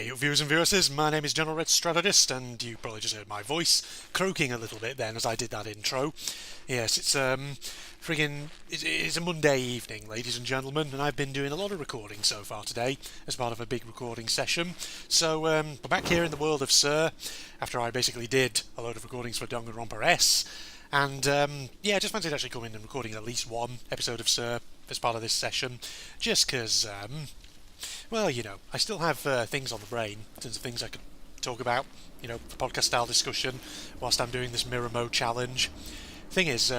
you viewers and viewers, my name is General Red Strategist, and you probably just heard my voice croaking a little bit then as I did that intro. Yes, it's it's a Monday evening, ladies and gentlemen, and I've been doing a lot of recording so far today as part of a big recording session. So we're back here in the world of Sir, after I basically did a load of recordings for Danganronpa S, and I just fancied actually coming and recording at least one episode of Sir as part of this session, just because I still have things on the brain in terms of things I could talk about, for podcast-style discussion whilst I'm doing this mirror mode challenge. Thing is,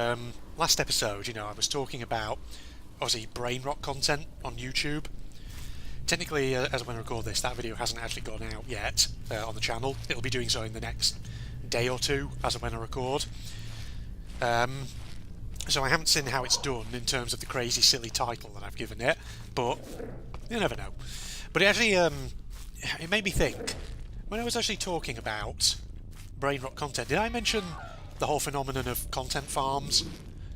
last episode, I was talking about, obviously, brain rot content on YouTube. Technically, as when I record this, that video hasn't actually gone out yet on the channel. It'll be doing so in the next day or two, as of when I record. So I haven't seen how it's done in terms of the crazy, silly title that I've given it, but you never know. But it actually, it made me think, when I was actually talking about brain rot content, did I mention the whole phenomenon of content farms,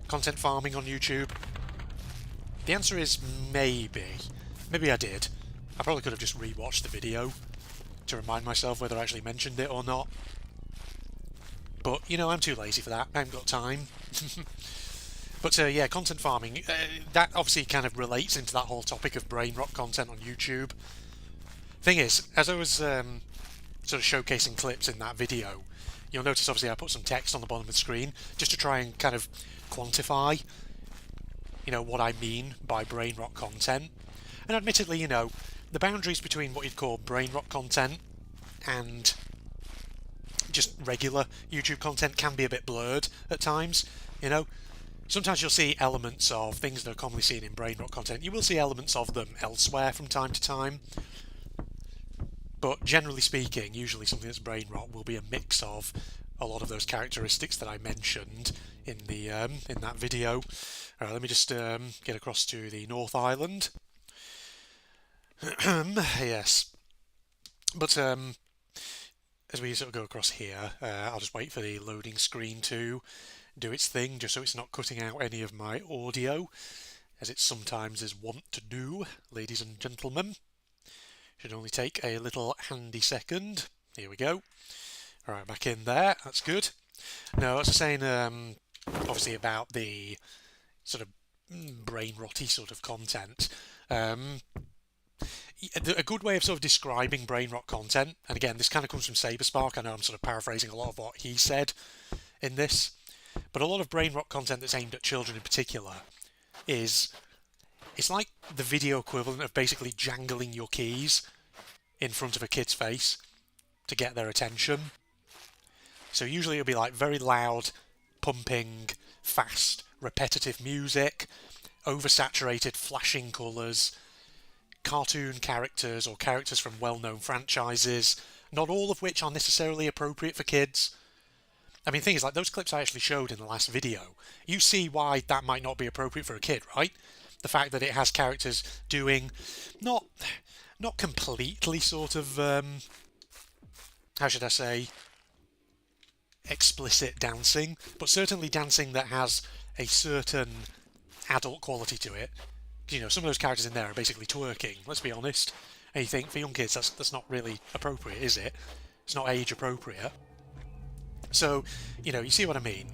content farming on YouTube? The answer is maybe. Maybe I did. I probably could have just rewatched the video to remind myself whether I actually mentioned it or not. But, I'm too lazy for that. I haven't got time. But content farming, that obviously kind of relates into that whole topic of brain rot content on YouTube. Thing is, as I was sort of showcasing clips in that video, you'll notice obviously I put some text on the bottom of the screen just to try and kind of quantify, what I mean by brain rot content. And admittedly, the boundaries between what you'd call brain rot content and just regular YouTube content can be a bit blurred at times, Sometimes you'll see elements of things that are commonly seen in brain rot content. You will see elements of them elsewhere from time to time. But generally speaking, usually something that's brain rot will be a mix of a lot of those characteristics that I mentioned in the in that video. All right, let me just get across to the North Island. Yes. But as we sort of go across here, I'll just wait for the loading screen to do its thing, just so it's not cutting out any of my audio, as it sometimes is wont to do, ladies and gentlemen. Should only take a little handy second. Here we go. Alright, back in there. That's good. Now, as I was saying, obviously about the sort of brain rotty sort of content. A good way of sort of describing brain rot content, and again, this kind of comes from Saberspark. I know I'm sort of paraphrasing a lot of what he said in this, but a lot of brain rot content that's aimed at children in particular it's like the video equivalent of basically jangling your keys in front of a kid's face to get their attention. So usually it'll be like very loud, pumping, fast, repetitive music, oversaturated, flashing colours, cartoon characters or characters from well-known franchises, not all of which are necessarily appropriate for kids. I mean, the thing is, like, those clips I actually showed in the last video, you see why that might not be appropriate for a kid, right? The fact that it has characters doing not completely sort of, how should I say, explicit dancing, but certainly dancing that has a certain adult quality to it. Some of those characters in there are basically twerking, let's be honest. And you think, for young kids, that's not really appropriate, is it? It's not age appropriate. So, you see what I mean.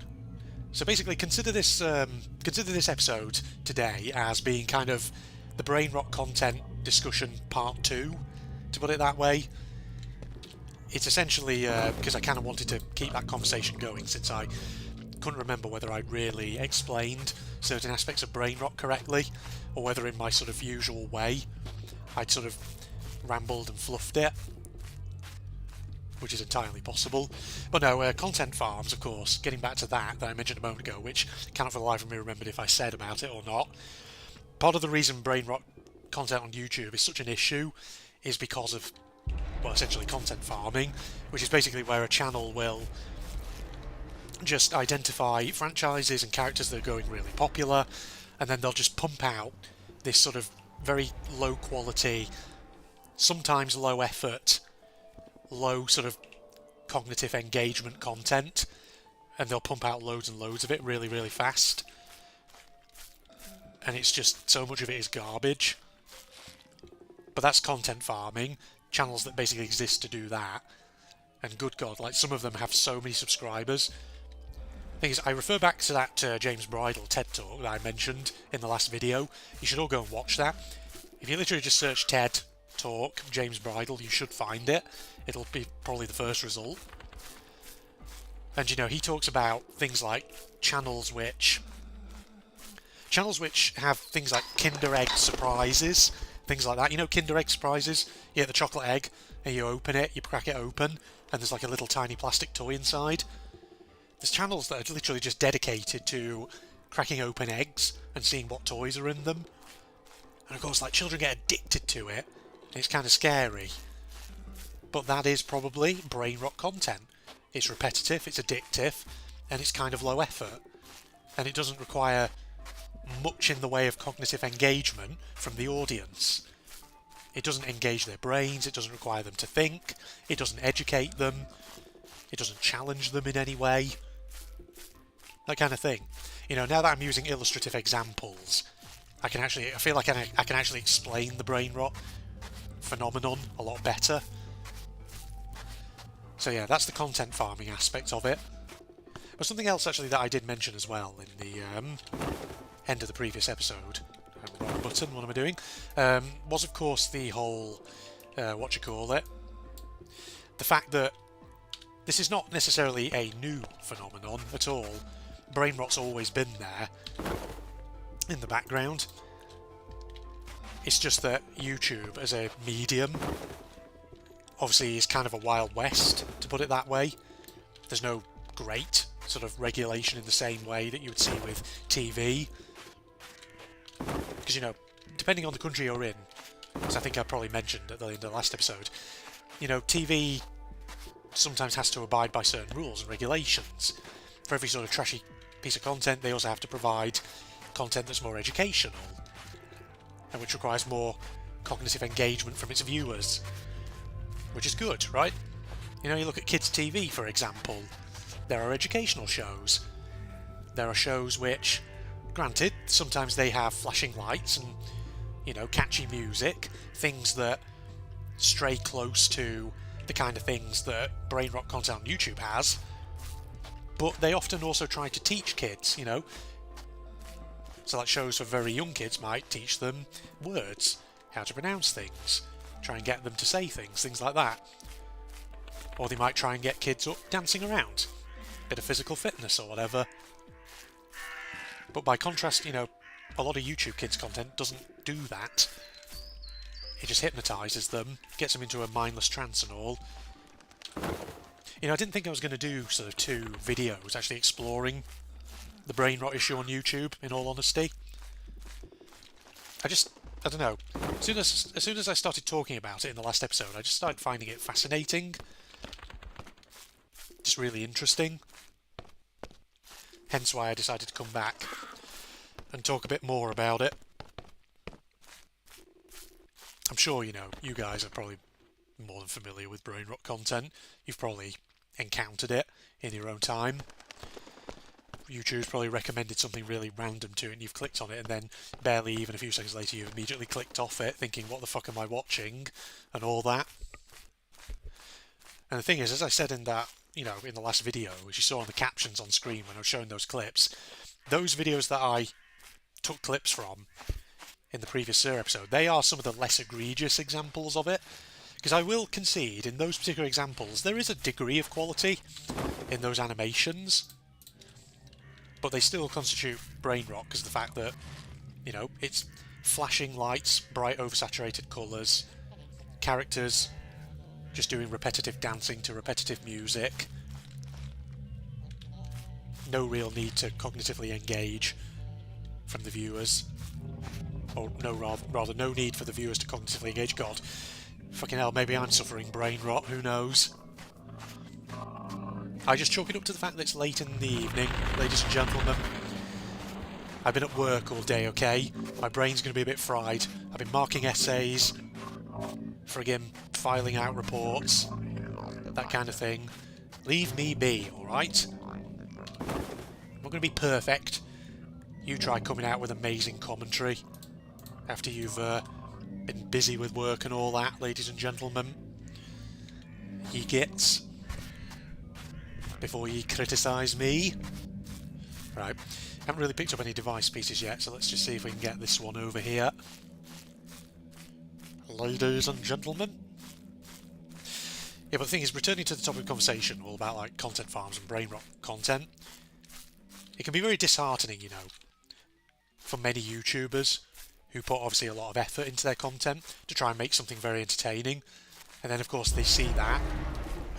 So basically, consider this episode today as being kind of the brain rot content discussion part 2, to put it that way. It's essentially because I kind of wanted to keep that conversation going, since I couldn't remember whether I really explained certain aspects of brain rot correctly, or whether in my sort of usual way I'd sort of rambled and fluffed it, which is entirely possible. But no, content farms, of course, getting back to that I mentioned a moment ago, which cannot for the life of me remembered if I said about it or not. Part of the reason brain rot content on YouTube is such an issue is because of, well, essentially content farming, which is basically where a channel will just identify franchises and characters that are going really popular, and then they'll just pump out this sort of very low quality, sometimes low effort, low sort of cognitive engagement content, and they'll pump out loads and loads of it really, really fast. And it's just, so much of it is garbage. But that's content farming. channels that basically exist to do that. And good God, like some of them have so many subscribers. Thing is, I refer back to that James Bridle TED Talk that I mentioned in the last video. You should all go and watch that. If you literally just search TED Talk James Bridle, you should find it. It'll be probably the first result. And you know, he talks about things like channels which have things like Kinder Egg surprises, things like that. You know, Kinder Egg surprises? You get the chocolate egg and you open it, you crack it open, and there's like a little tiny plastic toy inside. There's channels that are literally just dedicated to cracking open eggs and seeing what toys are in them. And of course, like, children get addicted to it, and it's kind of scary. But that is probably brain rot content. It's repetitive, it's addictive, and it's kind of low effort. And it doesn't require much in the way of cognitive engagement from the audience. It doesn't engage their brains, it doesn't require them to think, it doesn't educate them, it doesn't challenge them in any way. That kind of thing. You know, now that I'm using illustrative examples, I feel like I can actually explain the brain rot phenomenon a lot better. So yeah, that's the content farming aspect of it. But something else actually that I did mention as well in the end of the previous episode, wrong button, what am I doing? Was of course the whole, the fact that this is not necessarily a new phenomenon at all. Brain rot's always been there in the background. It's just that YouTube as a medium obviously is kind of a wild west, to put it that way. There's no great sort of regulation in the same way that you would see with TV. Because, you know, depending on the country you're in, as I think I probably mentioned at the end of the last episode, you know, TV sometimes has to abide by certain rules and regulations. For every sort of trashy piece of content, they also have to provide content that's more educational, and which requires more cognitive engagement from its viewers, which is good, right? You know, you look at kids' TV, for example, there are educational shows. There are shows which, granted, sometimes they have flashing lights and, you know, catchy music, things that stray close to the kind of things that brain rot content on YouTube has, but they often also try to teach kids, you know. So like shows for very young kids might teach them words, how to pronounce things, try and get them to say things like that. Or they might try and get kids up dancing around, bit of physical fitness or whatever. But by contrast, you know, a lot of YouTube kids content doesn't do that. It just hypnotises them, gets them into a mindless trance and all. You know, I didn't think I was going to do sort of 2 videos actually exploring the brain rot issue on YouTube, in all honesty. I don't know. As soon as I started talking about it in the last episode, I just started finding it fascinating. Just really interesting. Hence why I decided to come back and talk a bit more about it. I'm sure, you know, you guys are probably more than familiar with brain rot content. You've probably encountered it in your own time. YouTube's probably recommended something really random to you and you've clicked on it, and then barely even a few seconds later you've immediately clicked off it thinking, what the fuck am I watching, and all that. And the thing is, as I said in that, you know, in the last video, as you saw on the captions on screen when I was showing those clips, those videos that I took clips from in the previous Sir episode, they are some of the less egregious examples of it. Because I will concede, in those particular examples, there is a degree of quality in those animations, but they still constitute brain rot because of the fact that, you know, it's flashing lights, bright oversaturated colours, characters just doing repetitive dancing to repetitive music, no real need to cognitively engage from the viewers, or no, rather no need for the viewers to cognitively engage. God, fucking hell, maybe I'm suffering brain rot, who knows. I just chalk it up to the fact that it's late in the evening, ladies and gentlemen. I've been at work all day, okay? My brain's going to be a bit fried. I've been marking essays, friggin' filing out reports, that kind of thing. Leave me be, alright? I'm not going to be perfect. You try coming out with amazing commentary after you've been busy with work and all that, ladies and gentlemen. Ye gets. Before ye criticise me. Right, haven't really picked up any device pieces yet, so let's just see if we can get this one over here. Ladies and gentlemen. Yeah, but the thing is, returning to the topic of conversation, all about like content farms and brain rot content, it can be very disheartening, you know, for many YouTubers who put obviously a lot of effort into their content to try and make something very entertaining, and then of course they see that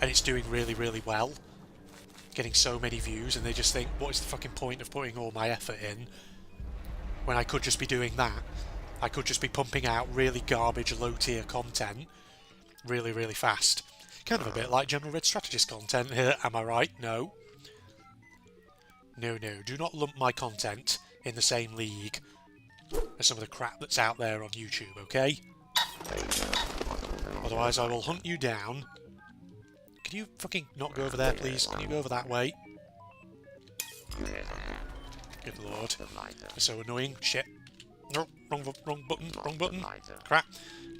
and it's doing really, really well, getting so many views, and they just think, what is the fucking point of putting all my effort in when I could just be doing that? I could just be pumping out really garbage, low-tier content really, really fast. Kind of a bit like General Red Strategist content here, am I right? No. No, no, do not lump my content in the same league as some of the crap that's out there on YouTube, okay? Otherwise I will hunt you down. Can you fucking not go over there, please? Can you go over that way? Good lord. It's so annoying. Shit. No, wrong button, wrong button. Crap.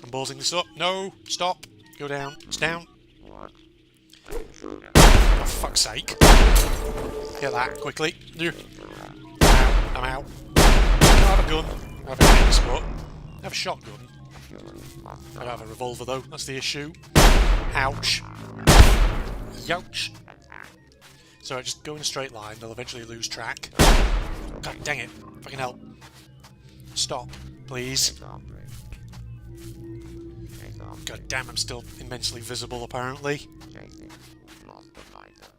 I'm ballsing this up. No, stop. Go down. It's down. For fuck's sake. Get that quickly. I'm out. I have a gun. I have a transport. I have a shotgun. I don't have a revolver though, that's the issue. Ouch. Youch. So I just go in a straight line, they'll eventually lose track. God dang it. Fucking hell. Stop, please. God damn, I'm still immensely visible apparently.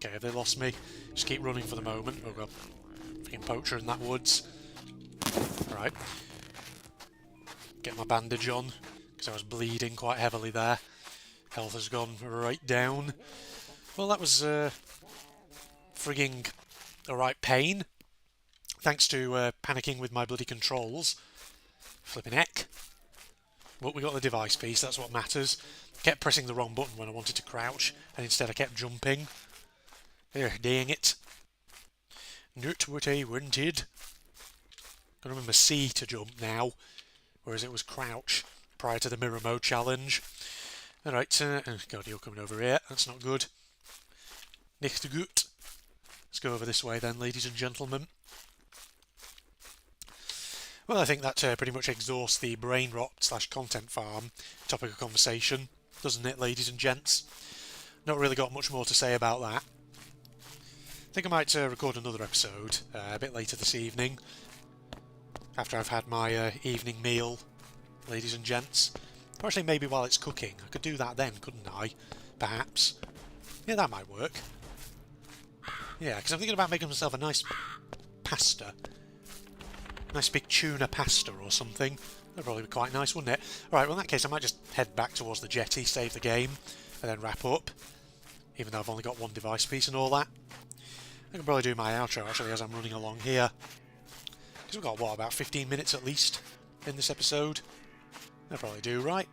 Okay, they lost me. Just keep running for the moment. Oh god. Fucking poacher in that woods. Right. Get my bandage on, because I was bleeding quite heavily there. Health has gone right down. Well, that was frigging alright pain. Thanks to panicking with my bloody controls. Flipping heck. But we got the device piece, that's what matters. I kept pressing the wrong button when I wanted to crouch, and instead I kept jumping. Dang it. Not what I wanted. Gotta remember C to jump now, whereas it was crouch prior to the mirror mode challenge. Alright, oh god, you're coming over here, that's not good. Nicht gut. Let's go over this way then, ladies and gentlemen. Well, I think that pretty much exhausts the brain rot / content farm topic of conversation, doesn't it, ladies and gents? Not really got much more to say about that. I think I might record another episode a bit later this evening, after I've had my evening meal, ladies and gents. Or actually maybe while it's cooking. I could do that then, couldn't I? Perhaps. Yeah, that might work. Yeah, because I'm thinking about making myself a nice pasta. Nice big tuna pasta or something. That'd probably be quite nice, wouldn't it? Alright, well in that case I might just head back towards the jetty, save the game, and then wrap up. Even though I've only got one device piece and all that. I can probably do my outro actually as I'm running along here. Because we've got, what, about 15 minutes at least in this episode? I probably do, right?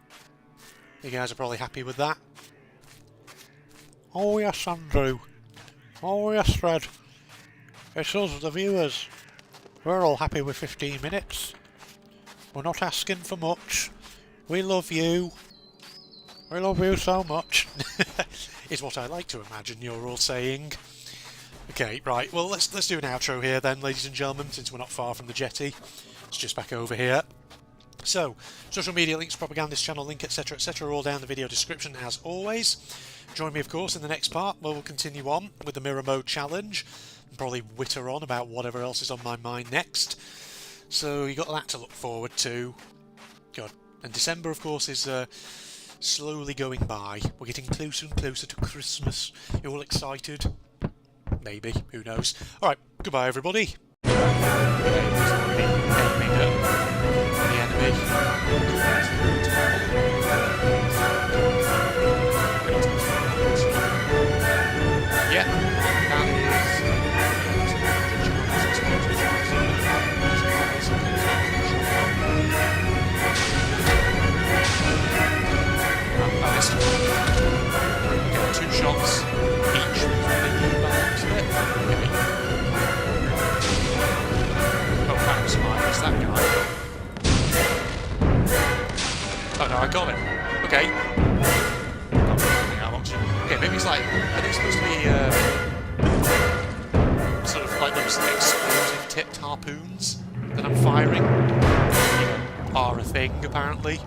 You guys are probably happy with that. Oh yes, Andrew. Oh yes, Fred. It's us, the viewers. We're all happy with 15 minutes. We're not asking for much. We love you. We love you so much. Is what I like to imagine you're all saying. Okay, right, well let's do an outro here then, ladies and gentlemen, since we're not far from the jetty. It's just back over here. So, social media links, propagandist channel link, etc, etc, all down in the video description as always. Join me, of course, in the next part where we'll continue on with the mirror mode challenge and probably witter on about whatever else is on my mind next. So you got that to look forward to. God, and December, of course, is slowly going by. We're getting closer and closer to Christmas. You all excited? Maybe, who knows. Alright, goodbye everybody. Two shots each. Oh, perhaps mine is that guy. I got it. Okay. Can't really think out of oxygen. Okay, maybe it's like, are they supposed to be sort of like those explosive tipped harpoons that I'm firing? Are a thing apparently.